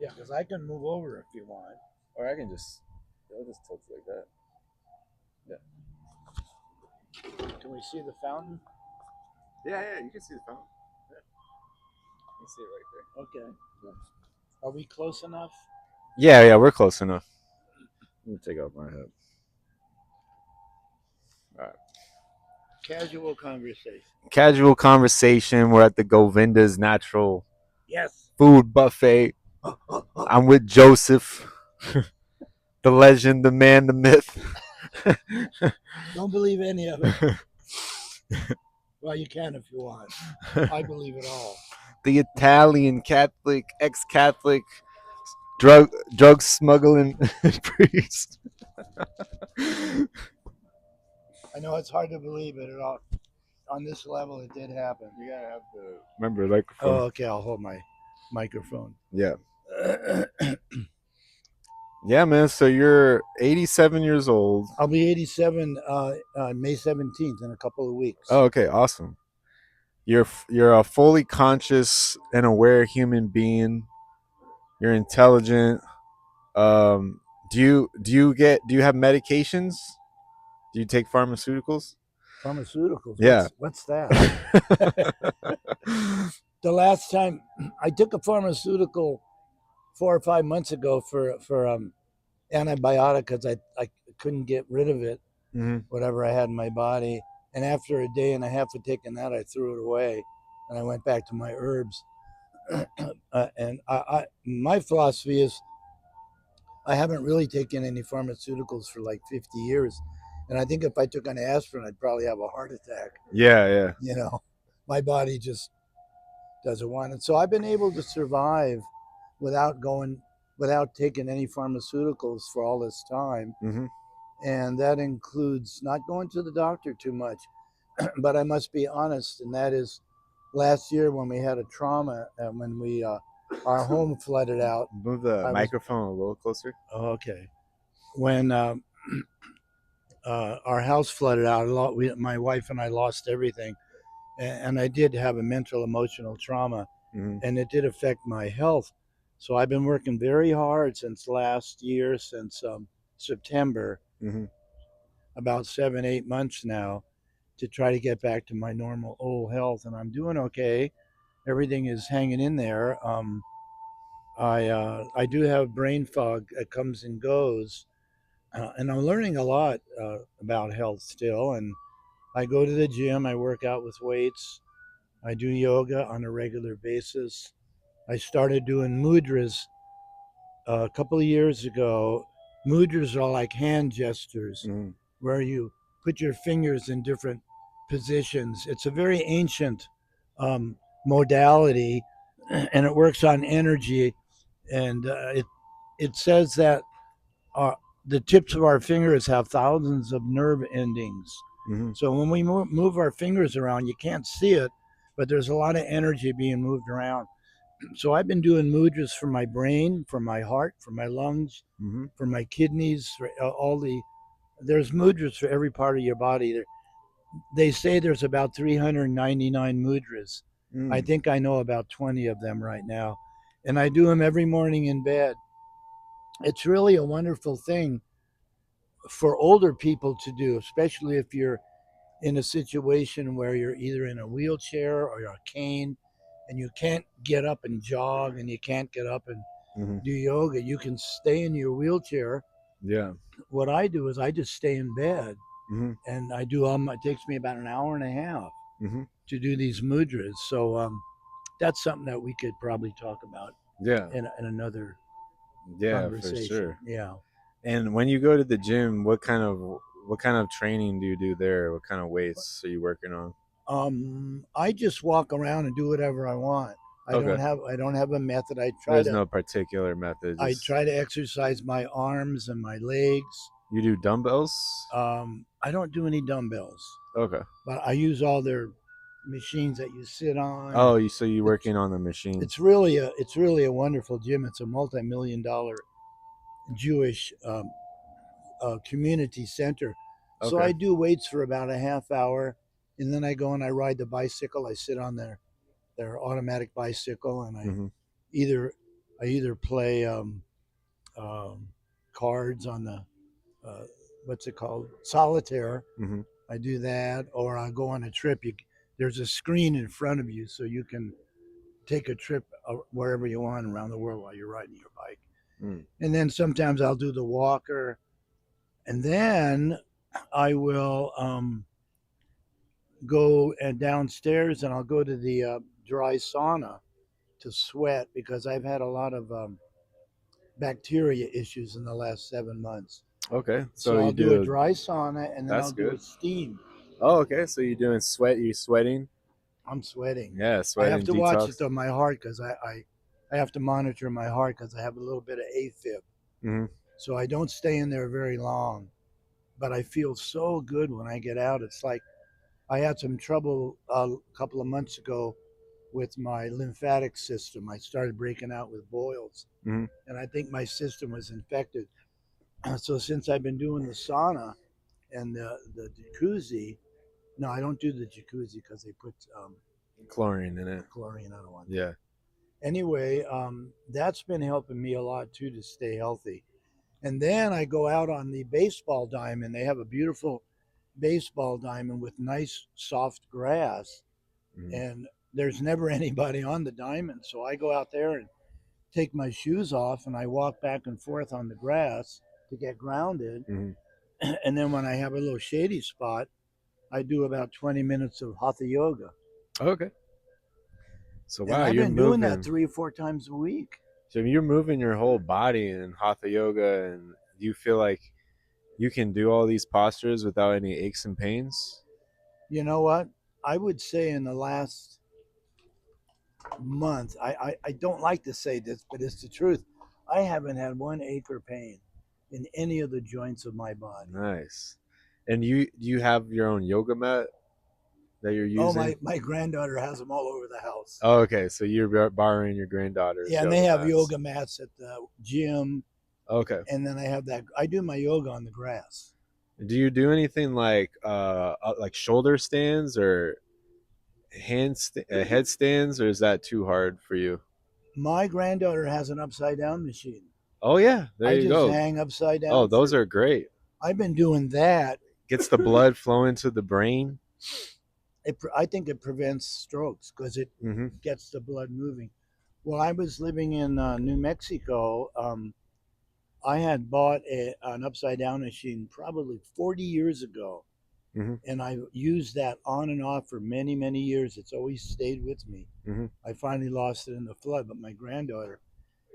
Yeah, because I can move over if you want. Or I can just, I'll just tilt it like that. Can we see the fountain? Yeah, you can see the fountain. Yeah. You can see it right there. Okay. Are we close enough? Yeah, we're close enough. Let me take off my hat. All right. Casual conversation. Casual conversation. We're at the Govinda's Natural Yes. Food Buffet. I'm with Joseph, the legend, the man, the myth. Don't believe any of it. Well, you can if you want. I believe it all. The Italian Catholic, ex-Catholic, drug smuggling priest. I know it's hard to believe it at all. On this level, it did happen. You gotta have to remember the microphone. Oh, okay. I'll hold my microphone. Yeah. Yeah, man. So you're 87 years old. I'll be 87 May 17th in a couple of weeks. Oh, okay, awesome. You're a fully conscious and aware human being. You're intelligent. Do you have medications? Do you take pharmaceuticals? Pharmaceuticals. Yeah. What's that? The last time I took a pharmaceutical 4 or 5 months ago for antibiotic because I couldn't get rid of it, whatever I had in my body. And after a day and a half of taking that, I threw it away, and I went back to my herbs. And my philosophy is I haven't really taken any pharmaceuticals for like 50 years. And I think if I took an aspirin, I'd probably have a heart attack. Yeah. You know, my body just doesn't want it. So I've been able to survive without taking any pharmaceuticals for all this time. Mm-hmm. And that includes not going to the doctor too much. But I must be honest, and that is last year when we had a trauma and when we our home flooded out. Move the microphone a little closer. Okay. When our house flooded out, my wife and I lost everything. And I did have a mental, emotional trauma, and it did affect my health. So I've been working very hard since last year, since September, about 7, 8 months now, to try to get back to my normal old health. And I'm doing okay. Everything is hanging in there. I do have brain fog that comes and goes, and I'm learning a lot about health still. And I go to the gym. I work out with weights. I do yoga on a regular basis. I started doing mudras a couple of years ago. Mudras are like hand gestures where you put your fingers in different positions. It's a very ancient modality, and it works on energy. And it says that the tips of our fingers have thousands of nerve endings. So when we move our fingers around, you can't see it, but there's a lot of energy being moved around. So I've been doing mudras for my brain, for my heart, for my lungs, for my kidneys, for there's mudras for every part of your body. They say there's about 399 mudras. I think I know about 20 of them right now. And I do them every morning in bed. It's really a wonderful thing for older people to do, especially if you're in a situation where you're either in a wheelchair or a cane and you can't get up and jog and you can't get up and do yoga. You can stay in your wheelchair. Yeah. What I do is I just stay in bed and I do it takes me about an hour and a half to do these mudras. So that's something that we could probably talk about in another conversation. For sure. Yeah. And when you go to the gym, what kind of training do you do there? What kind of weights are you working on? I just walk around and do whatever I want. I don't have a method. There's no particular method. I try to exercise my arms and my legs. You do dumbbells? I don't do any dumbbells. Okay. But I use all their machines that you sit on. Oh, so you're working on the machines? It's really a wonderful gym. It's a multi-million-dollar Jewish community center. Okay. So I do weights for about a half hour, and then I go and I ride the bicycle. I sit on their automatic bicycle, and I either play um, cards on the uh, what's it called, solitaire. Mm-hmm. I do that, or I go on a trip. There's a screen in front of you, so you can take a trip wherever you want around the world while you're riding your bike. Mm. And then sometimes I'll do the walker, and then I will go and downstairs and I'll go to the dry sauna to sweat because I've had a lot of bacteria issues in the last 7 months. Okay, so So you I'll do a do. dry sauna and then That's I'll do a good. steam. Oh, okay. So you're doing sweat. You're sweating. I'm sweating. Yeah, I have sweating to watch it detox. though, my heart, because I have to monitor my heart because I have a little bit of AFib. Mm-hmm. So I don't stay in there very long. But I feel so good when I get out. It's like I had some trouble a couple of months ago with my lymphatic system. I started breaking out with boils, Mm-hmm. and I think my system was infected. So since I've been doing the sauna and the jacuzzi, no, I don't do the jacuzzi because they put Chlorine in it. chlorine. I don't want that. Yeah. Anyway, that's been helping me a lot too to stay healthy. And then I go out on the baseball diamond. They have a beautiful baseball diamond with nice soft grass, Mm-hmm. and there's never anybody on the diamond. So I go out there and take my shoes off and I walk back and forth on the grass to get grounded. Mm-hmm. And then when I have a little shady spot, I do about 20 minutes of hatha yoga. Okay. So And wow, I've you're been doing that moving. 3 or 4 times a week. So you're moving your whole body in hatha yoga, and you feel like you can do all these postures without any aches and pains. You know what? I would say in the last month, I don't like to say this, but it's the truth. I haven't had one ache or pain in any of the joints of my body. Nice. And you have your own yoga mat that you're Oh, using? my granddaughter has them all over the house. Oh, okay. So you're borrowing your granddaughter's Yeah, and they yoga have mats. yoga mats at the gym, Okay. and then I have that. I do my yoga on the grass. Do you do anything like shoulder stands or headstands, or is that too hard for you? My granddaughter has an upside down machine. Oh yeah, there I you just go. hang upside Oh, down those for. are great. I've been doing that. Gets the blood flowing to the brain. I think it prevents strokes because it Mm-hmm. gets the blood moving. Well, I was living in New Mexico. I had bought an upside down machine probably 40 years ago, Mm-hmm. and I used that on and off for many, many years. It's always stayed with me. Mm-hmm. I finally lost it in the flood, but my granddaughter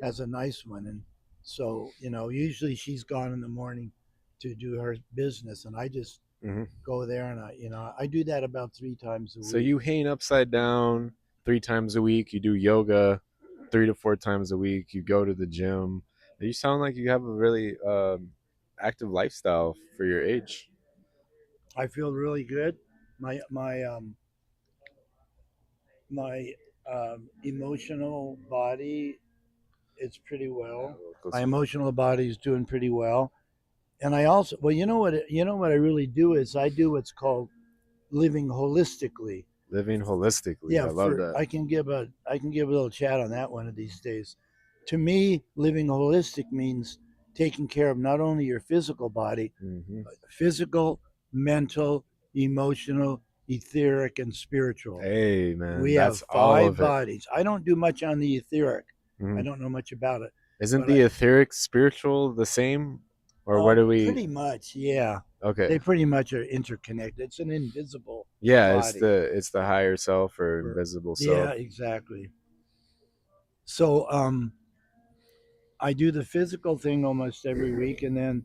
has a nice one, and so usually she's gone in the morning to do her business, and I just Mm-hmm. go there and I do that about 3 times a So week. you hang upside down 3 times a week. You do yoga 3 to 4 times a week. You go to the gym. You sound like you have a really active lifestyle for your age. I feel really good. My emotional body is pretty Yeah, a well. little My closer. emotional body is doing pretty well, and I also, well, you know what I really do is I do what's called living holistically. Living holistically. Yeah, I love for that. I can give a little chat on that one of these days. To me, living holistic means taking care of not only your physical body, Mm-hmm. but physical, mental, emotional, etheric, and spiritual. Hey, man, We have that's all five of it. bodies. I don't do much on the etheric. I Mm-hmm. don't know much about it, Isn't but the etheric spiritual the same? Or what do we. pretty much, yeah. Okay. They pretty much are interconnected. It's an invisible Yeah, it's body. the higher self or For, invisible yeah, self. exactly. So I do the physical thing almost every week, and then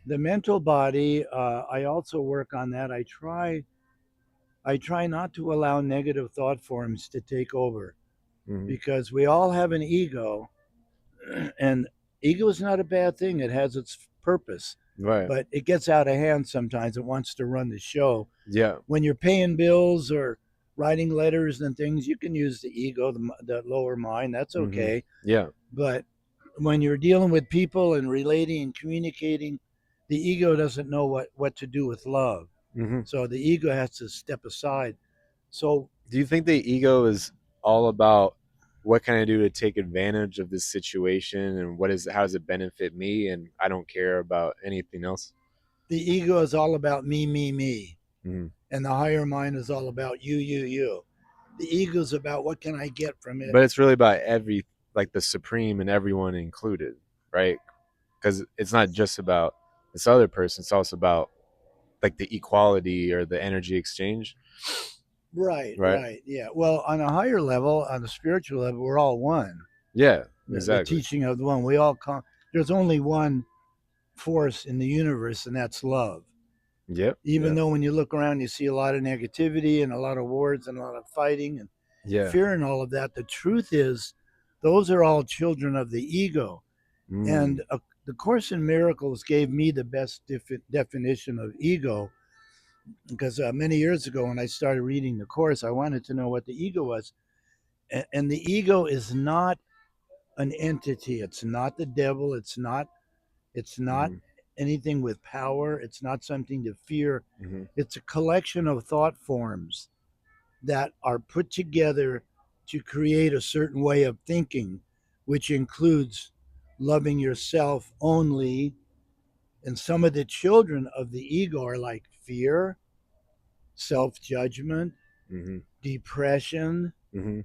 the mental body. I also work on that. I try not to allow negative thought forms to take over Mm-hmm. because we all have an ego, and ego is not a bad thing. It has its purpose, Right. but it gets out of hand sometimes. It wants to run the show. Yeah. When you're paying bills or writing letters and things, you can use the ego, the lower mind. That's Mm-hmm. okay. Yeah. But when you're dealing with people and relating and communicating, the ego doesn't know what to do with love. Mm-hmm. So the ego has to step aside. So Do you think the ego is all about what can I do to take advantage of this situation, and how does it benefit me, and I don't care about anything else. The ego is all about me, Mm-hmm. and the higher mind is all about you. The ego is about what can I get from it. But it's really about like the supreme and everyone included, right? Because it's not just about this other person, it's also about like the equality or the energy exchange, Right, right? right, yeah. Well, on a higher level, on the spiritual level, we're all one. Yeah, The exactly. teaching of the one. We all come. There's only one force in the universe, and that's love. Yep. Even Yep. though when you look around, you see a lot of negativity and a lot of wars and a lot of fighting and Yeah. fear and all of that, the truth is, those are all children of the ego. Mm. And the Course in Miracles gave me the best definition of ego because many years ago, when I started reading the Course, I wanted to know what the ego was. And the ego is not an entity. It's not the devil. It's not Mm-hmm. anything with power. It's not something to fear. Mm-hmm. It's a collection of thought forms that are put together to create a certain way of thinking, which includes loving yourself only. And some of the children of the ego are like fear, self judgment, Mm-hmm. depression, Mm-hmm.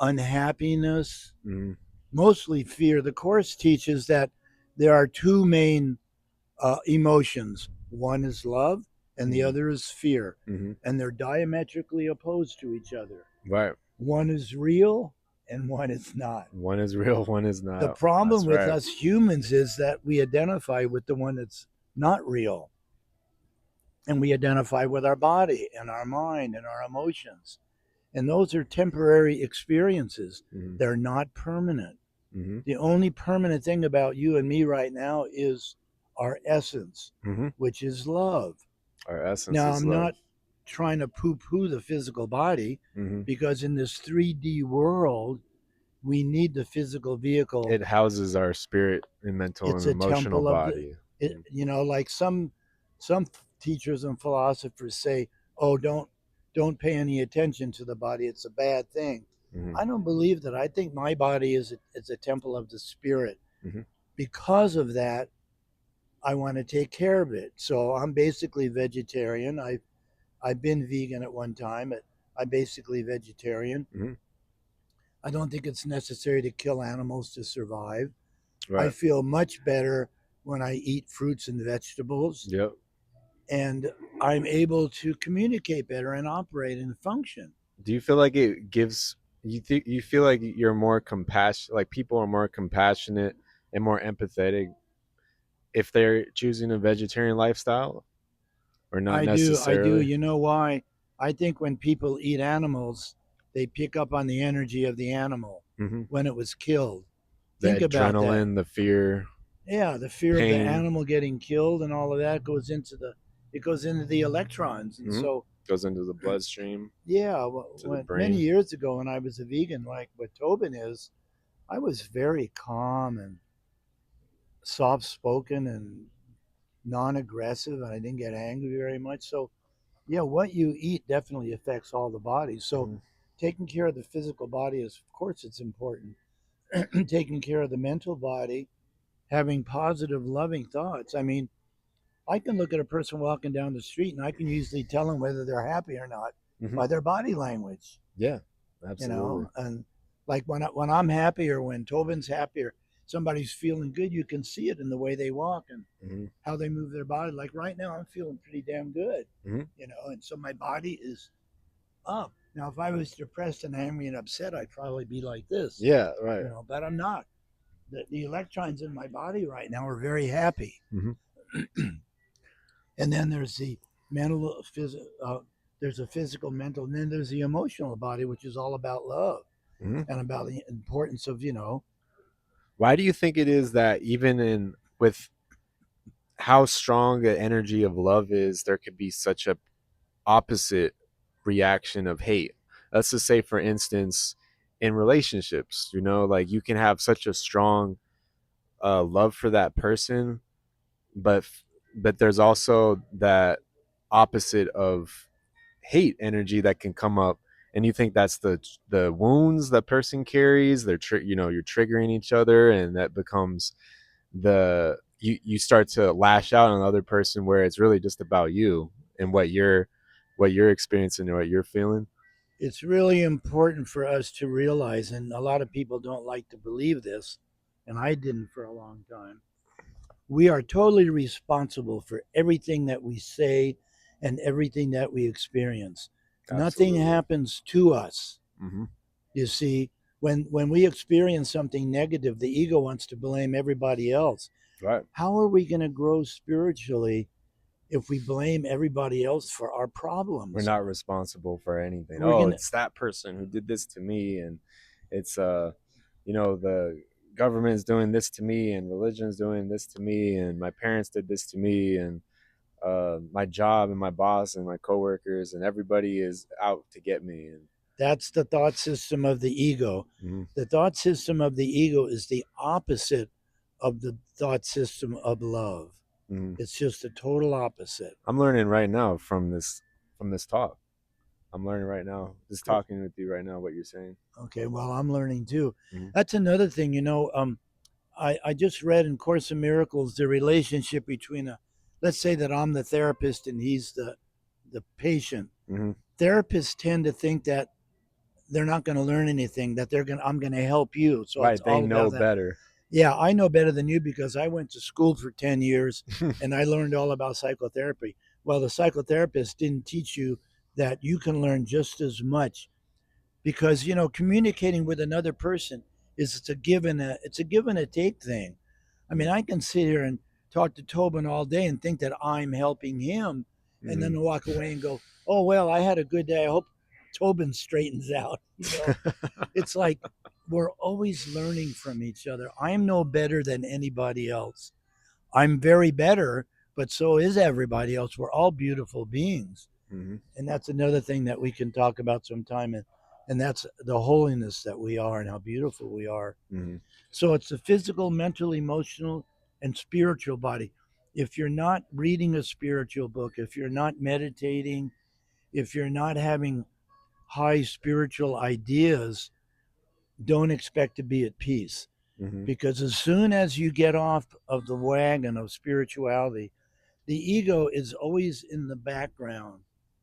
unhappiness, Mm-hmm. mostly fear. The Course teaches that there are two main emotions, one is love, and the Mm-hmm. other is fear. Mm-hmm. And they're diametrically opposed to each other. Right. One is real and one is not. One is real, one is The not. problem That's with right. us humans is that we identify with the one that's not real. And we identify with our body and our mind and our emotions. And those are temporary experiences. Mm-hmm. They're not permanent. Mm-hmm. The only permanent thing about you and me right now is our essence, Mm-hmm. which is love. Our essence Now, is I'm love. not trying to poo poo the physical body Mm-hmm. because in this 3D world, we need the physical vehicle. It houses our spirit and mental It's and a emotional temple of the, body. like some teachers and philosophers say, oh, don't pay any attention to the body. It's a bad thing. Mm-hmm. I don't believe that. I think my body is a temple of the spirit. Mm-hmm. Because of that, I want to take care of it. So I'm basically vegetarian. I've been vegan at one time. I'm basically vegetarian. Mm-hmm. I don't think it's necessary to kill animals to survive. I Right. feel much better when I eat fruits and vegetables, Yep. and I'm able to communicate better and operate and function. Do you feel like it gives you feel like you're more compassionate, like people are more compassionate and more empathetic if they're choosing a vegetarian lifestyle, or not I do. necessarily? You know why? I think when people eat animals, they pick up on the energy of the animal Mm-hmm. when it was killed. The Think about that. adrenaline, the fear, Yeah, the fear of the pain. animal getting killed and all of that goes into the electrons. And Mm-hmm. so, Goes into the bloodstream, yeah, to the many brain. years ago when I was a vegan, like what Tobin is, I was very calm and soft spoken and non aggressive, and I didn't get angry very much. So, yeah, what you eat definitely affects all the bodies. So, Mm-hmm. taking care of the physical body is, of course, it's important. Taking care of the mental body, having positive, loving thoughts. I mean, I can look at a person walking down the street and I can usually tell them whether they're happy or not Mm-hmm. by their body language, Yeah, absolutely. and like when I'm happy or when Tobin's happy or somebody's feeling good, you can see it in the way they walk and Mm-hmm. how they move their body. Like right now, I'm feeling pretty damn good, Mm-hmm. and so my body is up. Now, if I was depressed and angry and upset, I'd probably be like this, Yeah, right. but I'm not. The electrons in my body right now are very happy. Mm-hmm. And then there's the mental, there's a physical, mental, and then there's the emotional body, which is all about love Mm-hmm. and about the importance of, Why do you think it is that even in with how strong the energy of love is, there could be such a opposite reaction of hate? Let's just say, for instance, in relationships, like you can have such a strong love for that person, but there's also that opposite of hate energy that can come up and you think that's the wounds that person carries. They're you're triggering each other, and that becomes you start to lash out on the other person, where it's really just about you and what you're experiencing and what you're feeling. It's really important for us to realize, and a lot of people don't like to believe this, and I didn't for a long time. We are totally responsible for everything that we say and everything that we experience. Nothing Absolutely. happens to us. Mm-hmm. You see, when we experience something negative, the ego wants to blame everybody else. Right. How are we going to grow spiritually if we blame everybody else for our We're problems? not responsible for anything. We're Oh, going to it's that person who did this to me, and it's the government's doing this to me, and religion's doing this to me, and my parents did this to me, and my job and my boss and my coworkers and everybody is out to get me. And That's the thought system of the ego. mm-hmm. The thought system of the ego is the opposite of the thought system of love. Mm-hmm. It's just the total opposite. I'm learning right now from this talk. I'm learning right now, just Well, talking with you right now, what you're saying. okay, well, I'm learning too. Mm-hmm. That's another thing, I just read in Course in Miracles the relationship between let's say that I'm the therapist and he's the patient. Mm-hmm. Therapists tend to think that they're not going to learn anything, that I'm going to help you. So it's Right, they all know about that. better. Yeah, I know better than you because I went to school for 10 years and I learned all about psychotherapy. Well, the psychotherapist didn't teach you that you can learn just as much because, communicating with another person is it's a give and a take thing. I mean, I can sit here and talk to Tobin all day and think that I'm helping him and Mm-hmm. then walk away and go, "Oh, well, I had a good day. I hope Tobin straightens out." It's like we're always learning from each other. I'm no better than anybody else. I'm very better, but so is everybody else. We're all beautiful beings. Mm-hmm. And that's another thing that we can talk about sometime. And that's the holiness that we are and how beautiful we are. Mm-hmm. So it's the physical, mental, emotional, and spiritual body. If you're not reading a spiritual book, if you're not meditating, if you're not having high spiritual ideas, don't expect to be at peace. Mm-hmm. Because as soon as you get off of the wagon of spirituality, the ego is always in the background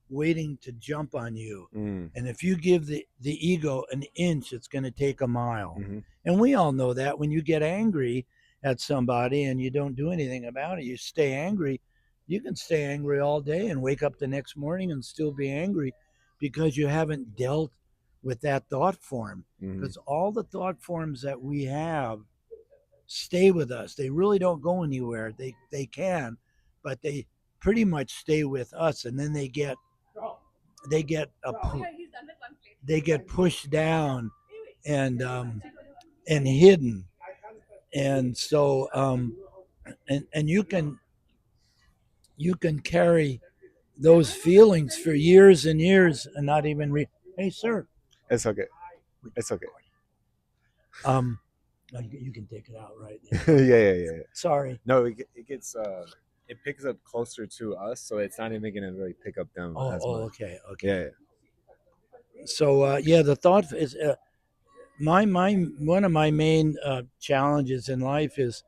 waiting to jump on you. Mm-hmm. And if you give the ego an inch, it's going to take a mile. Mm-hmm. And we all know that when you get angry at somebody and you don't do anything about it, you stay angry. You can stay angry all day and wake up the next morning and still be angry because you haven't dealt with that thought form. Mm-hmm. Because all the thought forms that we have stay with us. They really don't go anywhere. They can, but they pretty much stay with us, and then they get a they get pushed down and and hidden, and so and you can carry those feelings for years and years and not even Hey, sir. It's okay. It's okay. Um, you can take it out, right? Yeah. Yeah. Sorry. No, it gets it picks up closer to us, so it's not even gonna really pick up them as much. Okay, okay. Yeah. So yeah, the thought is my one of my main challenges in life is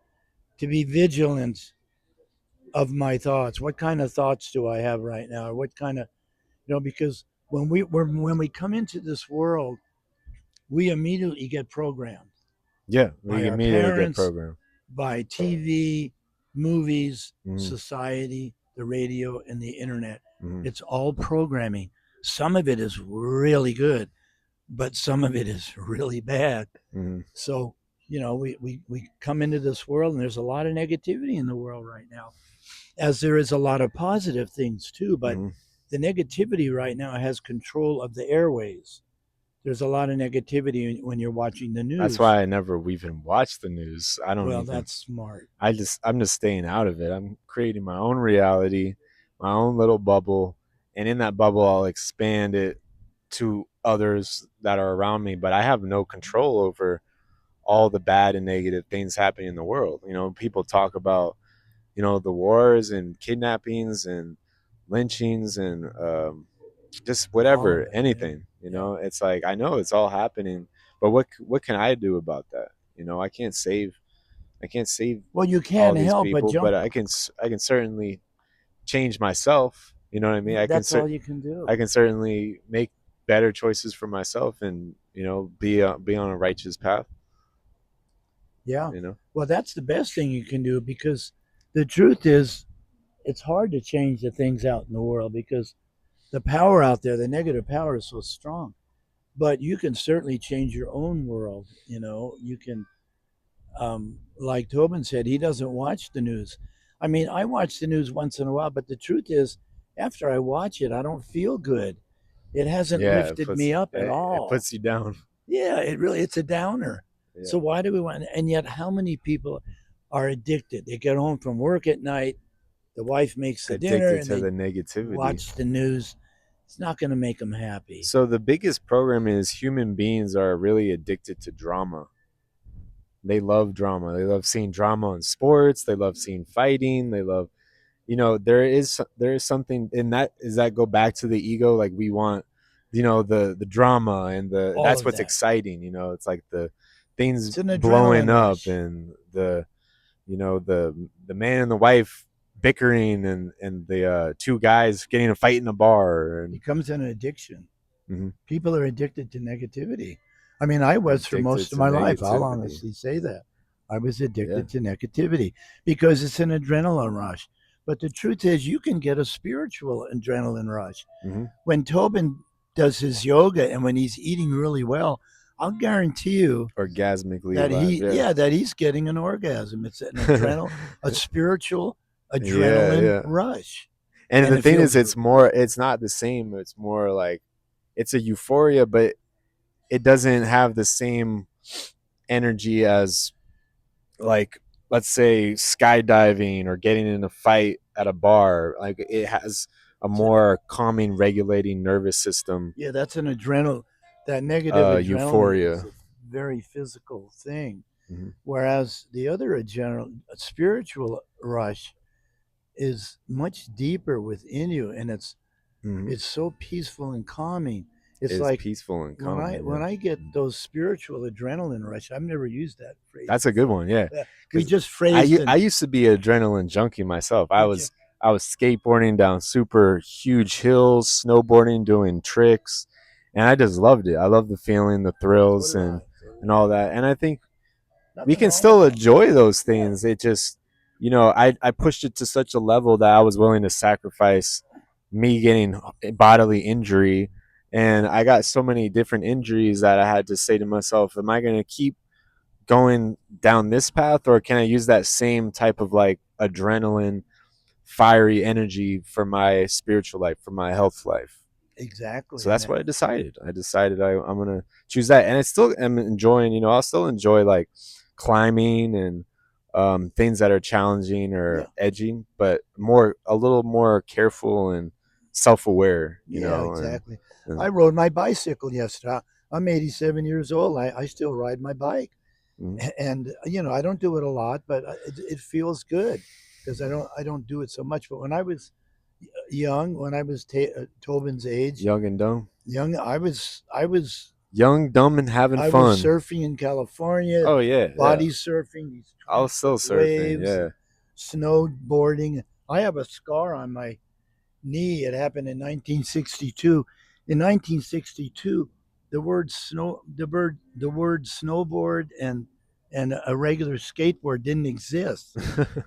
to be vigilant of my thoughts. What kind of thoughts do I have right now? Or what kind of because when we come into this world, we immediately get programmed Yeah, by we our immediately get parents, programmed. by TV, movies, Mm-hmm. society, the radio, and the internet. Mm-hmm. It's all programming. Some of it is really good, but some of it is really bad. Mm-hmm. So, we come into this world and there's a lot of negativity in the world right now, as there is a lot of positive things too. But Mm-hmm. the negativity right now has control of the airways. There's a lot of negativity when you're watching the That's news. why I never even watch the news. I don't Well, even. that's smart. I'm just staying out of it. I'm creating my own reality, my own little bubble, and in that bubble, I'll expand it to others that are around me. But I have no control over all the bad and negative things happening in the world. People talk about the wars and kidnappings and lynchings and just All of whatever, it. anything. Yeah. It's like I know it's all happening, but what can I do about that? I can't save Well, you all can't these help but people, jump. but I can certainly change myself. You know what I mean? That's all you can do. I can certainly make better choices for myself, and be on a righteous path. Yeah. You know? Well, that's the best thing you can do because the truth is, it's hard to change the things out in the world because the power out there, the negative power is so strong. But you can certainly change your own world. You can, like Tobin said, he doesn't watch the news. I mean, I watch the news once in a while, but the truth is, after I watch it, I don't feel good. It hasn't Yeah, lifted me up at it all. puts you down. Yeah, it's a downer. Yeah, So why do we want? And yet, how many people are addicted? They get home from work at night, the wife makes the dinner, addicted and to they the negativity. watch the news. It's not going to make them happy. So the biggest program is human beings are really addicted to drama. They love drama. They love seeing drama in sports. They love seeing fighting. They love, there is something in that. Does that go back to the ego? Like we want, the drama and All that's of what's that. exciting. It's like the things It's an blowing adrenaline up rush. and the man and the wife bickering and the two guys getting a fight in a bar It and becomes an addiction. mhm, People are addicted to negativity. I mean, I was for addicted most of to my life. I'll negativity. honestly say that. I was Yeah. addicted to negativity because it's an adrenaline rush. But the truth is, you can get a spiritual adrenaline rush. Hmm. When Tobin does his yoga and when he's eating really well, I'll guarantee you Orgasmically that alive. Yeah. that he's getting an orgasm. It's an adrenal, a spiritual Yeah, adrenaline yeah. rush, And and the it thing is, feels it's not the same. It's more like it's a euphoria, but it doesn't have the same energy as, like, let's say skydiving or getting in a fight at a bar. Like it has a it's a, more calming, regulating nervous system yeah, that's an adrenal. That negative adrenaline is euphoria. a very physical thing, Hmm. whereas the other spiritual rush is much deeper within you, and Hmm. it's so peaceful and calming. It's Is like peaceful and when I calming. when Yeah. I get those spiritual adrenaline rush. I've never used that phrase That's a good before. one, yeah. We Because just phrased I and used to be adrenaline junkie myself. did you? I was skateboarding down super huge hills, snowboarding, doing tricks, and I just loved it. I love the feeling, the So thrills, did I. So did and I. all that. And I think we Nothing can wrong with still that. enjoy those Yeah. things. It just, I pushed it to such a level that I was willing to sacrifice me getting bodily injury. And I got so many different injuries that I had to say to myself, am I going to keep going down this path, or can I use that same type of like adrenaline, fiery energy for my spiritual life, for my health life? So Exactly. that's what I decided. I'm gonna choose that, and I still am enjoying. I'll still enjoy like climbing and things that are challenging or Yeah. edging, but a little more careful and self-aware. Yeah, And, exactly. I and rode my bicycle yesterday. I'm 87 years old. I still ride my bike. mm, And I don't do it a lot, but it feels good because I don't do it so much. But when I was young, when I was Tobin's age, young and dumb, young, young, dumb, and having I was fun. surfing in California, Oh yeah, yeah. body surfing these I was 20 foot still surfing. waves Yeah. and snowboarding. I have a scar on my knee. It happened in 1962. In 1962, the word snowboard and a regular skateboard didn't exist.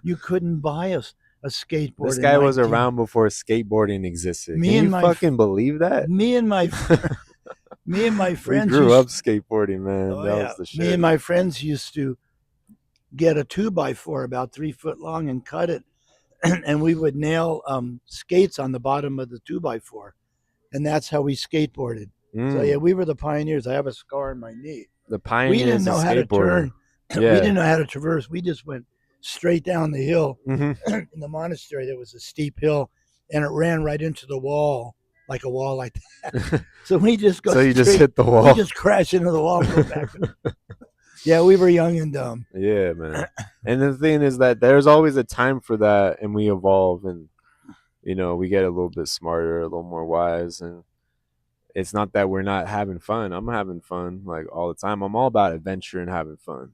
You couldn't buy a This skateboard in guy was 19. around before skateboarding existed. Can Me you and my fucking believe that? me and my me and my We friends grew up used. skateboarding, man. Oh That yeah, was the me shit. and my friends used to get a 2x4 about 3 foot long and cut it, and we would nail skates on the bottom of the 2x4, and that's how we skateboarded. So yeah, Mm, we were the pioneers. I have a scar on my knee. the We didn't pioneers of know how to skateboarding. turn. We Yeah. didn't know how to traverse. We just went straight down the hill. Hmm. In the monastery, there was a steep hill, and it ran right into the wall, like a wall like that. So we just go So you just straight. hit the We wall. just crash into the wall and go back. Yeah, we were young and dumb. Yeah, man. And the thing is that there's always a time for that, and we evolve, and we get a little bit smarter, a little more wise, and it's not that we're not having fun. I'm having fun like all the time. I'm all about adventure and having fun.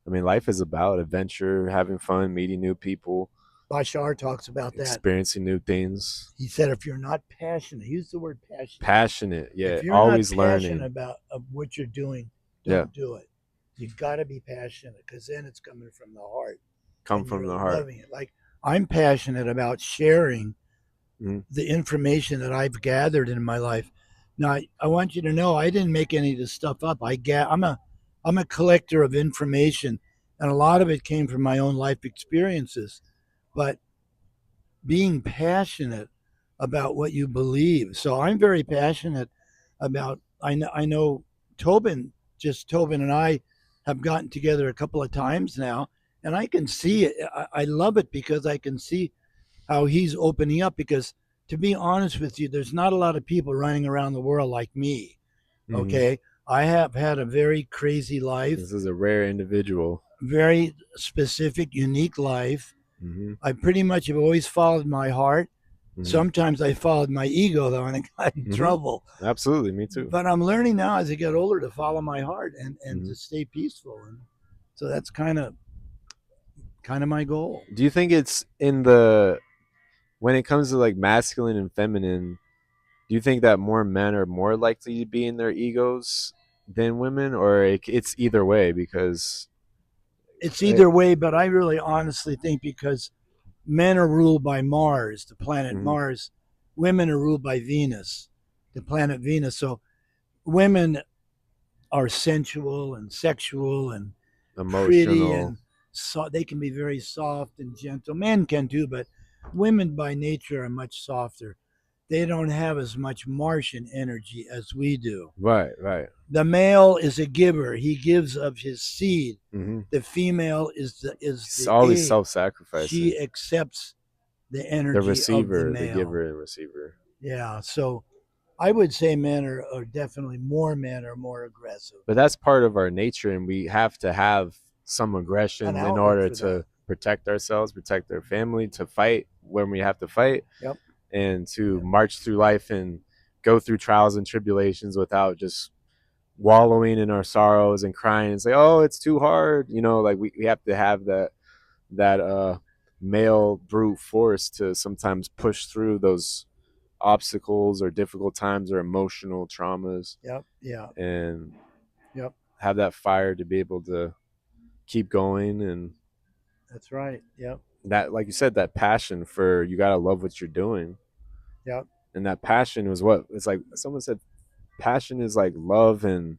I mean, life is about adventure, having fun, meeting new people, Bashar talks about that. experiencing new things. He said, if you're not passionate, use the word passionate. Passionate, yeah, If you're not always passionate learning. about what you're doing, Yeah, don't do it. You got to be passionate because then it's coming from the heart come and from you're the heart. loving it. Like I'm passionate about sharing Mhm. the information that I've gathered in my life. Now, I want you to know I didn't make any of this stuff up. I'm a collector of information, and a lot of it came from my own life experiences. But being passionate about what you believe. So I'm very passionate about. I know Tobin and I have gotten together a couple of times now, and I can see it. I love it because I can see how he's opening up. Because to be honest with you, there's not a lot of people running around the world like me. Mhm. Okay, I have had a very crazy life, This is a rare individual. very specific, unique life. Hmm. I pretty much have always followed my heart. Hmm. Sometimes I followed my ego though, and I got in Hmm. trouble. Absolutely, me too. But I'm learning now as I get older to follow my heart and Hmm. to stay peaceful. And so that's kind of my goal. Do you think it's in the when it comes to like masculine and feminine? Do you think that more men are more likely to be in their egos than women, or it's either way? Because It's it, either way, but I really honestly think because men are ruled by Mars, the planet mhm, Mars. Women are ruled by Venus, the planet Venus. So women are sensual and sexual and pretty emotional, and so they can be very soft and gentle. Men can too, but women by nature are much softer. They don't have as much Martian energy as we do. right, right. The male is a giver; he gives of his seed. Hmm. The female is It's the always egg. self-sacrificing. She accepts the The energy of the receiver, the male. giver, and receiver. Yeah, so I would say are definitely more men are more aggressive. But that's part of our nature, and we have to have some An aggression in outlet order for that. to protect ourselves, protect our family, to fight when we have to fight, Yep. and to Yep. march through life and go through trials and tribulations without just wallowing in our sorrows and crying and say, "Oh, it's too hard." Like we have to have that male brute force to sometimes push through those obstacles or difficult times or emotional traumas Yep. Yeah. and Yep. have that fire to be able to keep going. And That's right. Yep. that, like you said, that passion for, you got to love what you're doing. Yep. And that passion was what it's like someone said, passion is like love and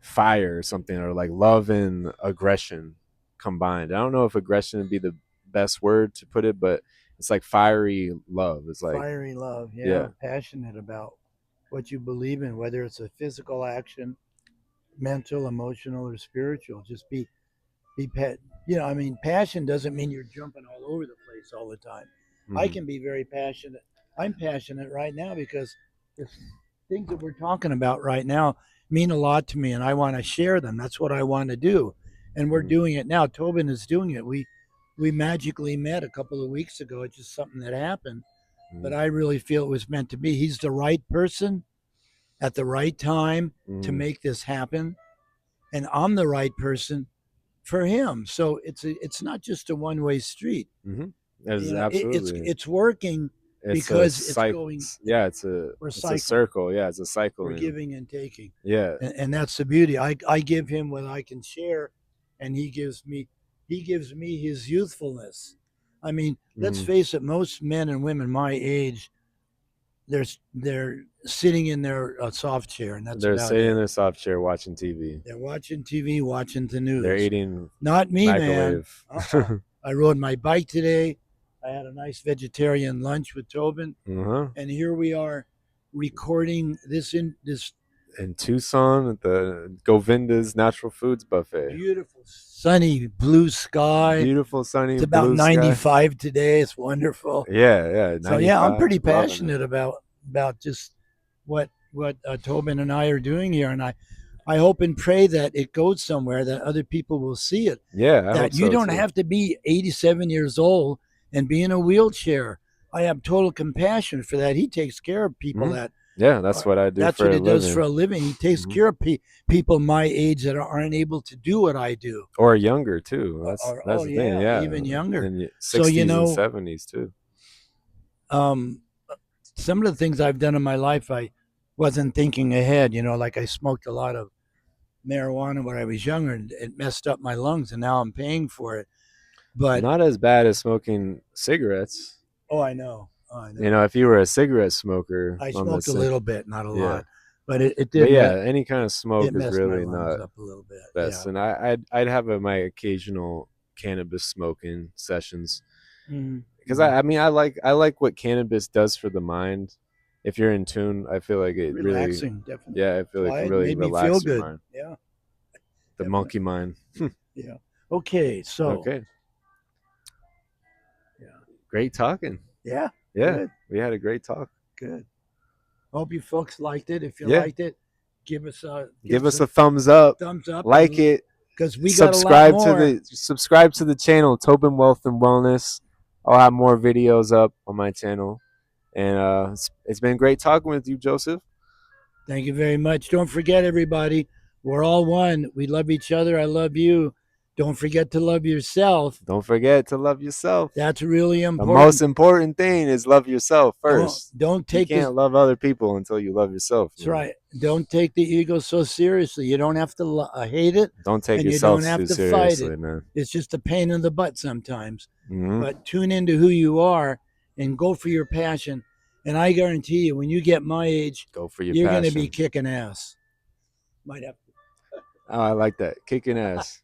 fire or something, or like love and aggression combined. I don't know if aggression would be the best word to put it, but it's like fiery love. It's like, Fiery love. yeah. Yeah. Passionate about what you believe in, whether it's a physical action, mental, emotional, or spiritual. Just be pet. I mean, passion doesn't mean you're jumping all over the place all the time. I Mm-hmm. can be very passionate. I'm passionate right now because the things that we're talking about right now mean a lot to me, and I want to share them. That's what I want to do, and we're Mm-hmm. doing it now. Tobin is doing it. We magically met a couple of weeks ago. It's just something that happened, but I really feel it was meant to be. He's the right person at the right time to Mm-hmm. make this happen, and I'm the right person for him. So it's not just a one way street. Mm-hmm. There's absolutely, It's working it's a because it's cycle. going. Yeah, We're it's a cycling. circle. Yeah, it's a We're cycling. giving and taking, Yeah. and that's the beauty. I give him what I can share, and he gives me his youthfulness. I mean, let's Mm-hmm. face it. Most men and women my age, they're sitting in their soft chair, and that's They're about sitting in it. their soft chair watching TV. They're watching TV, watching the They're news. eating Not me, man. microwave. I rode my bike today. I had a nice vegetarian lunch with Tobin, Uh-huh. and here we are recording this In Tucson at the Govinda's Natural Foods Buffet. beautiful sunny blue sky. Beautiful sunny It's about blue sky. 95 today. It's wonderful. Yeah, yeah, So yeah, I'm 95. pretty Loving it. passionate about just what Tobin and I are doing here, and I hope and pray that it goes somewhere, that other people will see it, Yeah, I hope that you so don't too. have to be 87 years old and be in a wheelchair. I have total compassion for that. He takes care of people Hmm. that Yeah, that's what I do That's for what a he does living. for a living. He takes care of people my age that aren't able to do what I do. Or younger too. That's Oh the thing. yeah, Yeah, even younger. in the So you 60s and know, 70s too. um, some of the things I've done in my life, I wasn't thinking ahead. Like I smoked a lot of marijuana when I was younger, and it messed up my lungs, and now I'm paying for it. But Not as bad as smoking cigarettes. oh, I know, oh, I You know. know, if you were a cigarette smoker, I on the smoked a little bit, not a yeah. lot, but it But did yeah, any kind of it smoke is messed my really lungs not up a little bit. best. Yeah. And I'd have my occasional cannabis smoking sessions because Mm-hmm. I mean I like what cannabis does for the mind. If you're in tune, I feel like it really, Relaxing, definitely. yeah, I feel like it Quiet, can really made me feel relax your good. mind. Yeah, The definitely. monkey mind. Yeah. Okay, so Okay, yeah, great talking. yeah, Yeah, good, we had a great talk. good. Hope you folks liked it. If you Yeah, liked it, give us a give us a thumbs up, thumbs up, like and it, because we got a lot more. subscribe to the channel, Tobin Wealth and Wellness. I'll have more videos up on my channel. And it's been great talking with you, Joseph. Thank you very much. Don't forget, everybody, we're all one. We love each other. I love you. Don't forget to love yourself. Don't forget to love yourself. That's really The most important. important thing is love yourself first. Don't You take this. can't love other people until you love yourself. That's Man. right. Don't take the ego so seriously. You don't have to hate it, Don't take and you don't yourself have too to fight seriously, it. man. It's just a pain in the butt sometimes. Mm-hmm. But tune into who you are and go for your passion. And I guarantee you, when you get my age, Go for your you're going to be passion. kicking ass. Might have. Oh, I like that. Kicking ass.